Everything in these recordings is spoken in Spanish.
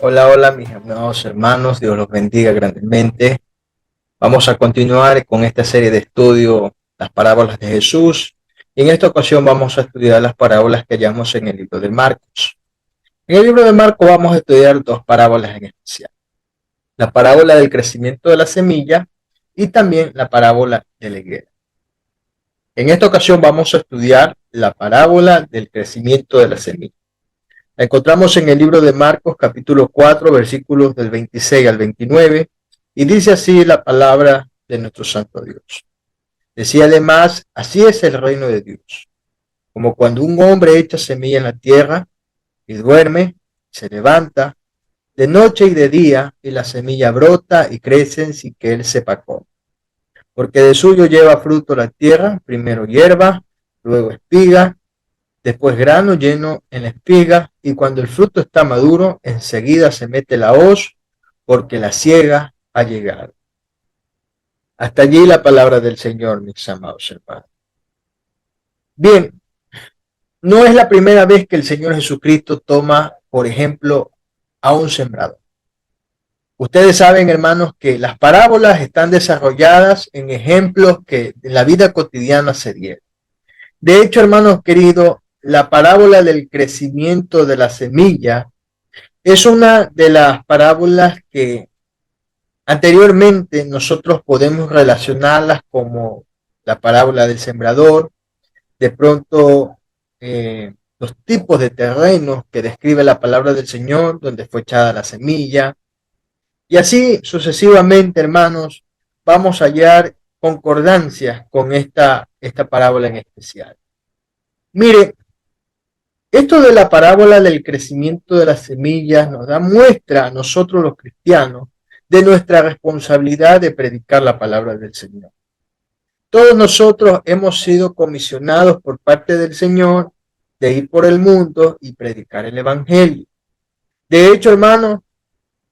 Hola, hola, mis amados hermanos, Dios los bendiga grandemente. Vamos a continuar con esta serie de estudio, las parábolas de Jesús. Y en esta ocasión vamos a estudiar las parábolas que hallamos en el libro de Marcos. En el libro de Marcos vamos a estudiar dos parábolas en especial. La parábola del crecimiento de la semilla y también la parábola de la higuera. En esta ocasión vamos a estudiar la parábola del crecimiento de la semilla. La encontramos en el libro de Marcos, capítulo 4, versículos del 26 al 29, y dice así la palabra de nuestro Santo Dios. Decía además, así es el reino de Dios, como cuando un hombre echa semilla en la tierra y duerme, se levanta, de noche y de día, y la semilla brota y crece sin que él sepa cómo. Porque de suyo lleva fruto la tierra, primero hierba, luego espiga, después grano lleno en la espiga, y cuando el fruto está maduro, enseguida se mete la hoz, porque la siega ha llegado. Hasta allí la palabra del Señor, mis amados hermanos. Bien, no es la primera vez que el Señor Jesucristo toma, por ejemplo, a un sembrador. Ustedes saben, hermanos, que las parábolas están desarrolladas en ejemplos que en la vida cotidiana se dieron. De hecho, hermanos queridos, la parábola del crecimiento de la semilla es una de las parábolas que anteriormente nosotros podemos relacionarlas como la parábola del sembrador, de pronto los tipos de terrenos que describe la palabra del Señor, donde fue echada la semilla, y así sucesivamente, hermanos, vamos a hallar concordancias con esta parábola en especial. Mire, esto de la parábola del crecimiento de las semillas nos da muestra a nosotros los cristianos de nuestra responsabilidad de predicar la palabra del Señor. Todos nosotros hemos sido comisionados por parte del Señor de ir por el mundo y predicar el Evangelio. De hecho, hermanos,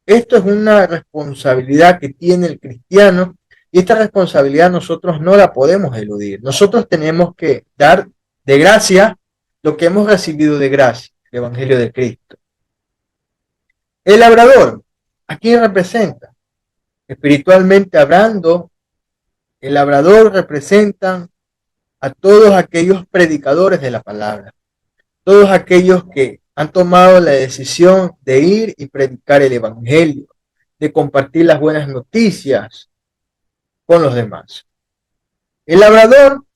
esto es una responsabilidad que tiene el cristiano y esta responsabilidad nosotros no la podemos eludir. Nosotros tenemos que dar de gracia lo que hemos recibido de gracia, el Evangelio de Cristo. El labrador, ¿a quién representa? Espiritualmente hablando, el labrador representa a todos aquellos predicadores de la palabra, todos aquellos que han tomado la decisión de ir y predicar el Evangelio, de compartir las buenas noticias con los demás. El labrador,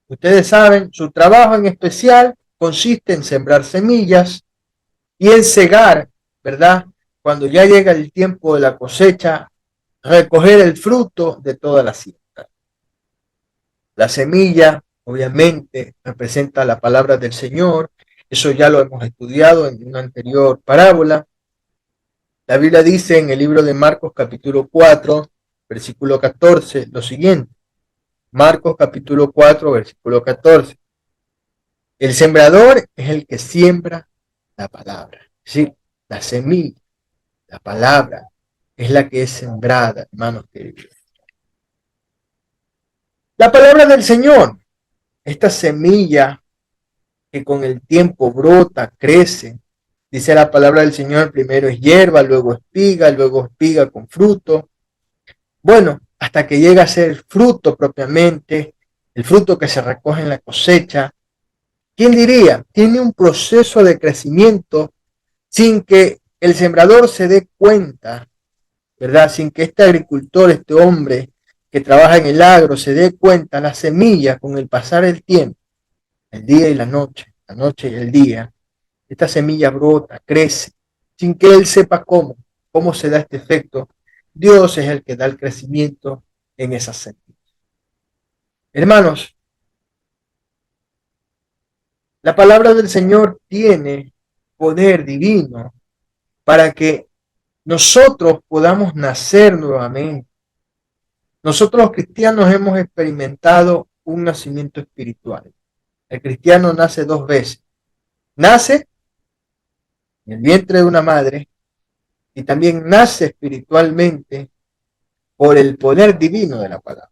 ustedes saben, su trabajo en especial consiste en sembrar semillas y en cegar, ¿verdad? Cuando ya llega el tiempo de la cosecha, recoger el fruto de toda la siembra. La semilla, obviamente, representa la palabra del Señor. Eso ya lo hemos estudiado en una anterior parábola. La Biblia dice en el libro de Marcos capítulo 4, versículo 14, lo siguiente. Marcos capítulo 4, versículo 14. El sembrador es el que siembra la palabra. Sí, la semilla, la palabra, es la que es sembrada, hermanos queridos. La palabra del Señor, esta semilla que con el tiempo brota, crece. Dice la palabra del Señor, primero es hierba, luego espiga con fruto. Bueno, hasta que llega a ser el fruto propiamente, el fruto que se recoge en la cosecha. ¿Quién diría? Tiene un proceso de crecimiento sin que el sembrador se dé cuenta, ¿verdad? Sin que este agricultor, este hombre que trabaja en el agro, se dé cuenta, la semilla con el pasar del tiempo, el día y la noche y el día, esta semilla brota, crece, sin que él sepa cómo se da este efecto. Dios es el que da el crecimiento en esas semillas. Hermanos, la palabra del Señor tiene poder divino para que nosotros podamos nacer nuevamente. Nosotros los cristianos hemos experimentado un nacimiento espiritual. El cristiano nace dos veces. Nace en el vientre de una madre y también nace espiritualmente por el poder divino de la palabra.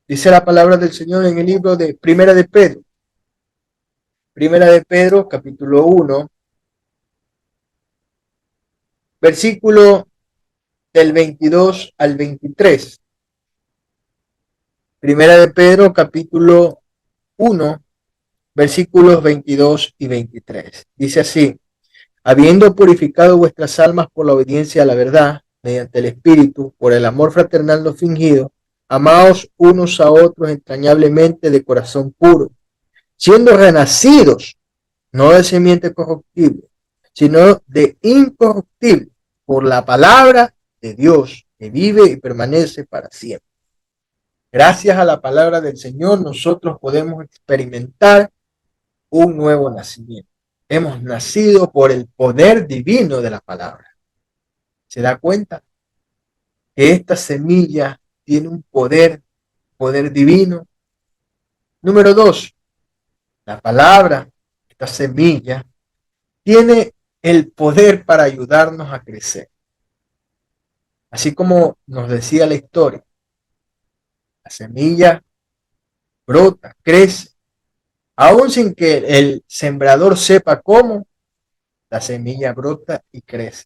Dice la palabra del Señor en el libro de Primera de Pedro. Primera de Pedro, capítulo 1, versículo del 22 al 23. Primera de Pedro, capítulo 1, versículos 22 y 23. Dice así: habiendo purificado vuestras almas por la obediencia a la verdad, mediante el Espíritu, por el amor fraternal no fingido, amaos unos a otros entrañablemente de corazón puro, siendo renacidos, no de simiente corruptible, sino de incorruptible, por la palabra de Dios, que vive y permanece para siempre. Gracias a la palabra del Señor, nosotros podemos experimentar un nuevo nacimiento. Hemos nacido por el poder divino de la palabra. ¿Se da cuenta? Que esta semilla tiene un poder divino. Número 2, la palabra, esta semilla, tiene el poder para ayudarnos a crecer. Así como nos decía la historia, la semilla brota, crece, aún sin que el sembrador sepa cómo, la semilla brota y crece.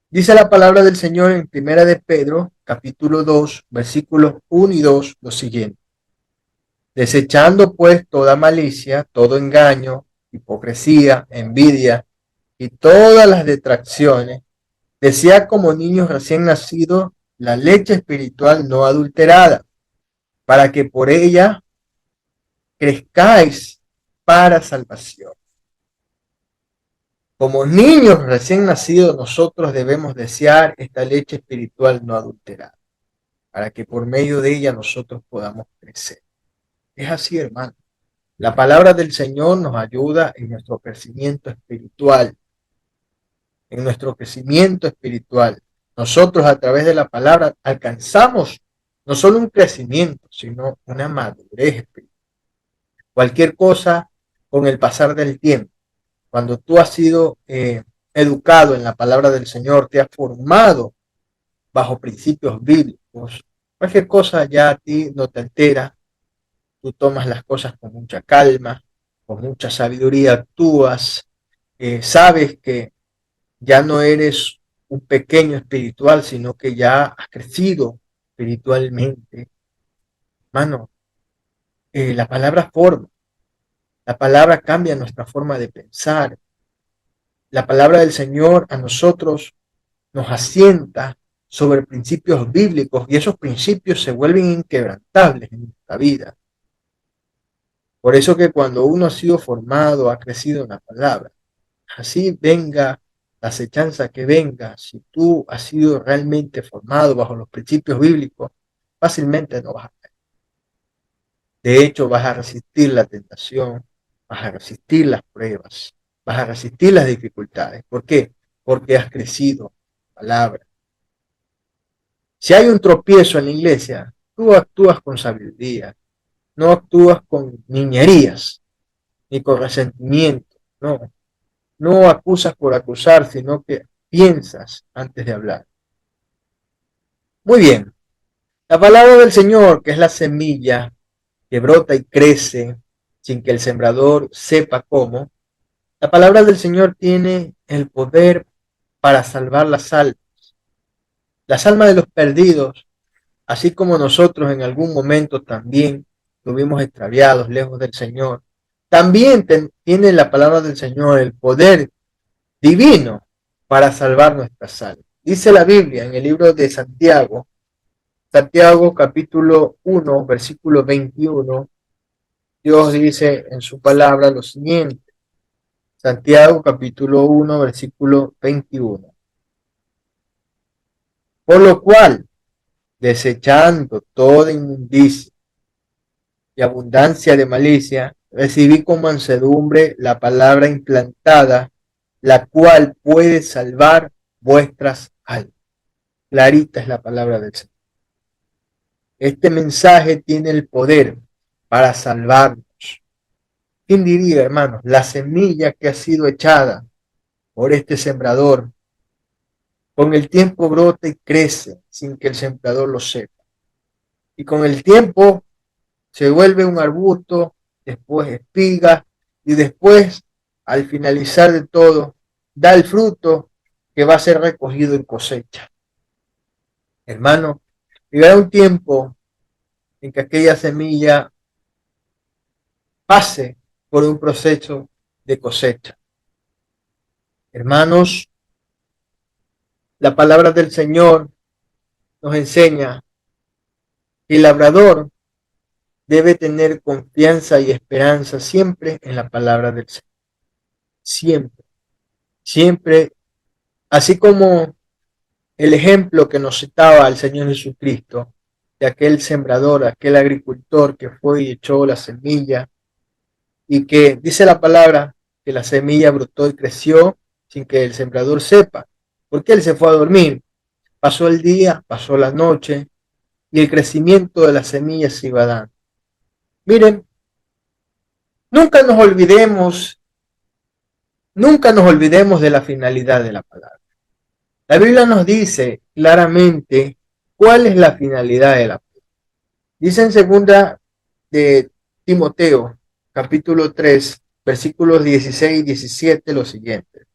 Dice la palabra del Señor en Primera de Pedro, capítulo 2, versículos 1 y 2, lo siguiente: desechando pues toda malicia, todo engaño, hipocresía, envidia y todas las detracciones, desead como niños recién nacidos la leche espiritual no adulterada, para que por ella crezcáis para salvación. Como niños recién nacidos, nosotros debemos desear esta leche espiritual no adulterada, para que por medio de ella nosotros podamos crecer. Es así, hermano. La palabra del Señor nos ayuda en nuestro crecimiento espiritual. En nuestro crecimiento espiritual, nosotros a través de la palabra alcanzamos no solo un crecimiento, sino una madurez espiritual. Cualquier cosa con el pasar del tiempo, cuando tú has sido educado en la palabra del Señor, te has formado bajo principios bíblicos, cualquier cosa ya a ti no te altera, tú tomas las cosas con mucha calma, con mucha sabiduría actúas, sabes que ya no eres un pequeño espiritual, sino que ya has crecido espiritualmente. Hermano, la palabra forma, la palabra cambia nuestra forma de pensar. La palabra del Señor a nosotros nos asienta sobre principios bíblicos y esos principios se vuelven inquebrantables en nuestra vida. Por eso que cuando uno ha sido formado, ha crecido en la palabra, así venga la acechanza que venga, si tú has sido realmente formado bajo los principios bíblicos, fácilmente no vas a caer. De hecho, vas a resistir la tentación, vas a resistir las pruebas, vas a resistir las dificultades. ¿Por qué? Porque has crecido en la palabra. Si hay un tropiezo en la iglesia, tú actúas con sabiduría, no actúas con niñerías ni con resentimiento, no. No acusas por acusar, sino que piensas antes de hablar. Muy bien. La palabra del Señor, que es la semilla que brota y crece sin que el sembrador sepa cómo, la palabra del Señor tiene el poder para salvar las almas de los perdidos, así como nosotros en algún momento también estuvimos extraviados, lejos del Señor. También tiene la palabra del Señor el poder divino para salvar nuestras almas. Dice la Biblia en el libro de Santiago, Santiago capítulo 1, versículo 21, Dios dice en su palabra lo siguiente: Santiago capítulo 1, versículo 21. Por lo cual, desechando toda inmundicia y abundancia de malicia, recibí con mansedumbre la palabra implantada, la cual puede salvar vuestras almas. Clarita es la palabra del Señor. Este mensaje tiene el poder para salvarnos. ¿Quién diría, hermanos? La semilla que ha sido echada por este sembrador, con el tiempo brota y crece sin que el sembrador lo sepa. Y con el tiempo se vuelve un arbusto, después espiga y después, al finalizar de todo, da el fruto que va a ser recogido en cosecha. Hermano, llegará un tiempo en que aquella semilla pase por un proceso de cosecha. Hermanos, la palabra del Señor nos enseña que el labrador debe tener confianza y esperanza siempre en la palabra del Señor. Siempre, siempre, así como el ejemplo que nos citaba el Señor Jesucristo de aquel sembrador, aquel agricultor que fue y echó la semilla y que dice la palabra que la semilla brotó y creció sin que el sembrador sepa, porque él se fue a dormir. Pasó el día, pasó la noche y el crecimiento de la semilla se iba dando. Miren, nunca nos olvidemos, nunca nos olvidemos de la finalidad de la palabra. La Biblia nos dice claramente cuál es la finalidad de la palabra. Dice en segunda de Timoteo, capítulo 3, versículos 16 y 17 lo siguiente.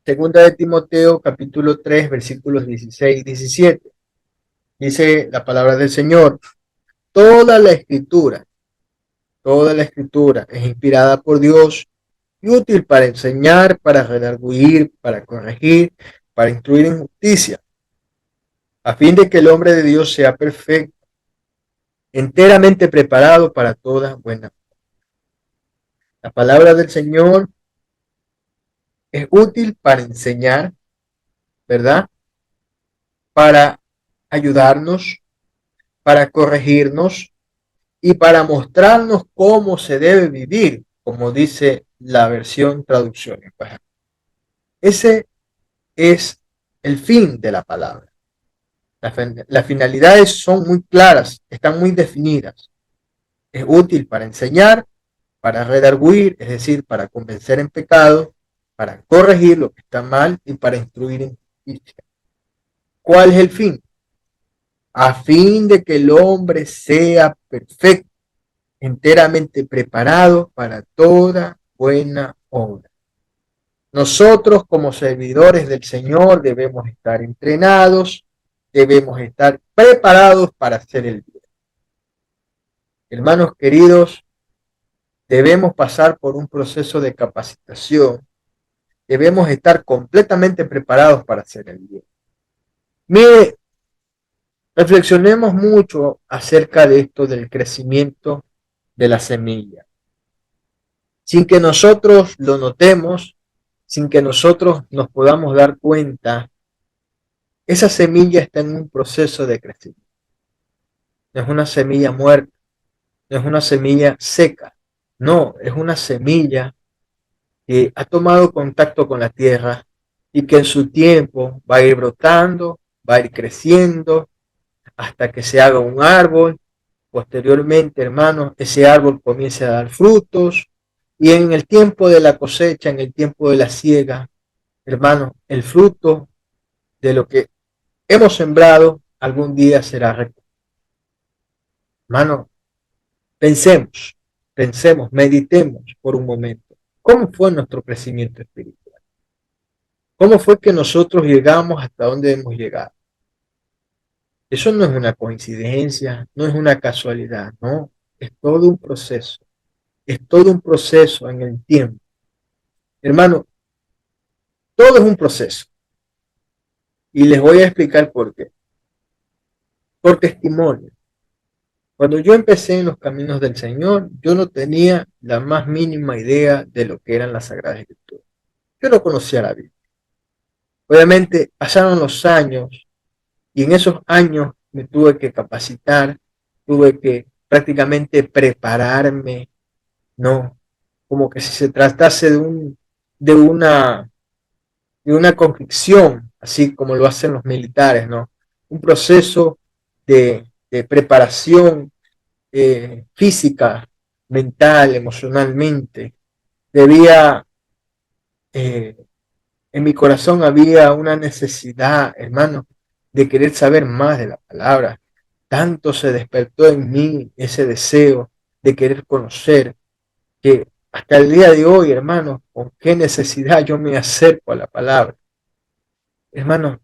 Segunda de Timoteo, capítulo 3, versículos 16 y 17. Dice la palabra del Señor: toda la escritura, toda la escritura es inspirada por Dios y útil para enseñar, para redarguir, para corregir, para instruir en justicia, a fin de que el hombre de Dios sea perfecto, enteramente preparado para toda buena. La palabra del Señor es útil para enseñar, ¿verdad? Para ayudarnos, para corregirnos y para mostrarnos cómo se debe vivir, como dice la versión traducción. Ese es el fin de la palabra. Las finalidades son muy claras, están muy definidas. Es útil para enseñar, para redarguir, es decir, para convencer en pecado, para corregir lo que está mal y para instruir en justicia. ¿Cuál es el fin? A fin de que el hombre sea perfecto, enteramente preparado para toda buena obra. Nosotros como servidores del Señor debemos estar entrenados, debemos estar preparados para hacer el bien. Hermanos queridos, debemos pasar por un proceso de capacitación, debemos estar completamente preparados para hacer el bien. Mire, reflexionemos mucho acerca de esto del crecimiento de la semilla. Sin que nosotros lo notemos, sin que nosotros nos podamos dar cuenta, esa semilla está en un proceso de crecimiento. No es una semilla muerta, no es una semilla seca, no, es una semilla que ha tomado contacto con la tierra y que en su tiempo va a ir brotando, va a ir creciendo hasta que se haga un árbol. Posteriormente, hermanos, ese árbol comienza a dar frutos y en el tiempo de la cosecha, en el tiempo de la siega, hermanos, el fruto de lo que hemos sembrado algún día será recogido. Hermanos, pensemos, meditemos por un momento. ¿Cómo fue nuestro crecimiento espiritual? ¿Cómo fue que nosotros llegamos hasta donde hemos llegado? Eso no es una coincidencia, no es una casualidad, no, es todo un proceso. Es todo un proceso en el tiempo. Hermano, todo es un proceso. Y les voy a explicar por qué. Por testimonio. Cuando yo empecé en los caminos del Señor, yo no tenía la más mínima idea de lo que eran las Sagradas Escrituras. Yo no conocía la Biblia. Obviamente pasaron los años y en esos años me tuve que capacitar, tuve que prácticamente prepararme, ¿no? Como que si se tratase de una, de una convicción, así como lo hacen los militares, ¿no? Un proceso de preparación física, mental, emocionalmente. Debía, eh, en mi corazón había una necesidad, hermano, de querer saber más de la palabra. Tanto se despertó en mí ese deseo de querer conocer, que hasta el día de hoy, hermano, con qué necesidad yo me acerco a la palabra. Hermano,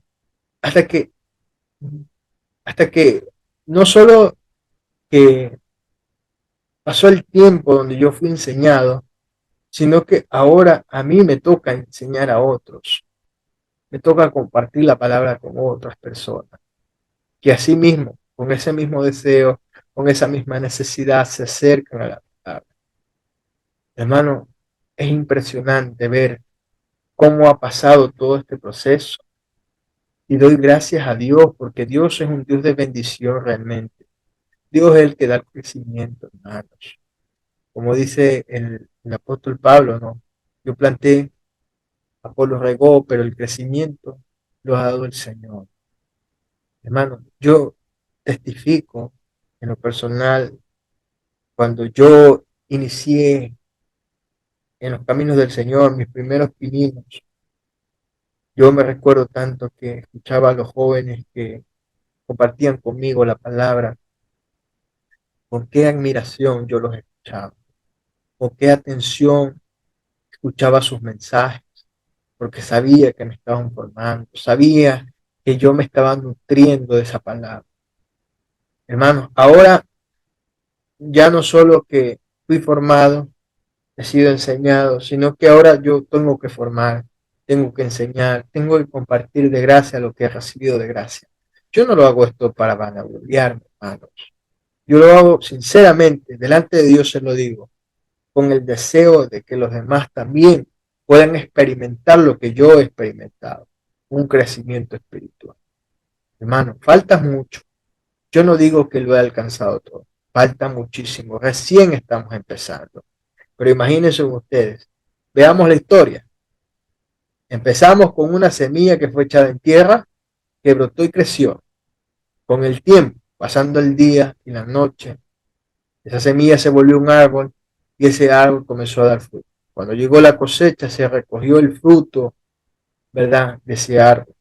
hasta que, hasta que no solo que pasó el tiempo donde yo fui enseñado, sino que ahora a mí me toca enseñar a otros, me toca compartir la palabra con otras personas, que así mismo, con ese mismo deseo, con esa misma necesidad, se acercan a la palabra. Hermano, es impresionante ver cómo ha pasado todo este proceso y doy gracias a Dios porque Dios es un Dios de bendición realmente. Dios es el que da el crecimiento, hermanos. Como dice el apóstol Pablo, ¿no? Yo planté, Apolo regó, pero el crecimiento lo ha dado el Señor. Hermano, yo testifico en lo personal, cuando yo inicié en los caminos del Señor, mis primeros pininos, yo me recuerdo tanto que escuchaba a los jóvenes que compartían conmigo la palabra, con qué admiración yo los escuchaba, con qué atención escuchaba sus mensajes, porque sabía que me estaban formando, sabía que yo me estaba nutriendo de esa palabra. Hermanos, ahora ya no solo que fui formado, he sido enseñado, sino que ahora yo tengo que formar, tengo que enseñar, tengo que compartir de gracia lo que he recibido de gracia. Yo no lo hago esto para vanagloriarme, hermanos. Yo lo hago sinceramente, delante de Dios se lo digo, con el deseo de que los demás también puedan experimentar lo que yo he experimentado, un crecimiento espiritual. Hermano, falta mucho. Yo no digo que lo he alcanzado todo, falta muchísimo, recién estamos empezando. Pero imagínense ustedes, veamos la historia. Empezamos con una semilla que fue echada en tierra, que brotó y creció. Con el tiempo, pasando el día y la noche, esa semilla se volvió un árbol y ese árbol comenzó a dar fruto. Cuando llegó la cosecha, se recogió el fruto, ¿verdad?, de ese árbol.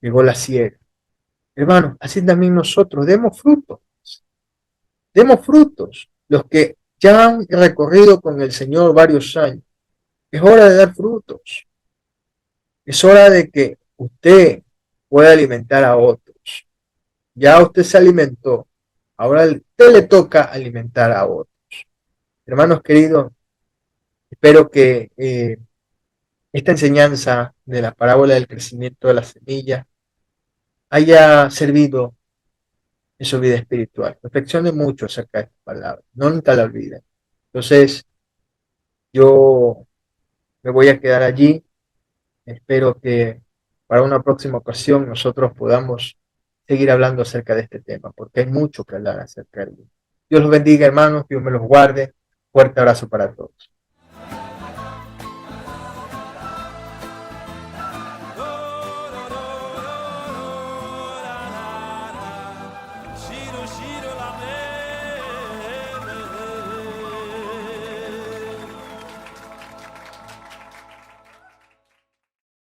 Llegó la siega. Hermanos, así también nosotros demos frutos. Los que ya han recorrido con el Señor varios años, es hora de dar frutos. Es hora de que usted pueda alimentar a otros. Ya usted se alimentó, ahora a usted le toca alimentar a otros. Hermanos queridos, espero que esta enseñanza de la parábola del crecimiento de la semilla haya servido en su vida espiritual. Reflexione mucho acerca de esta palabra, no nunca la olviden. Entonces, yo me voy a quedar allí. Espero que para una próxima ocasión nosotros podamos seguir hablando acerca de este tema, porque hay mucho que hablar acerca de él. Dios los bendiga, hermanos, Dios me los guarde. Fuerte abrazo para todos.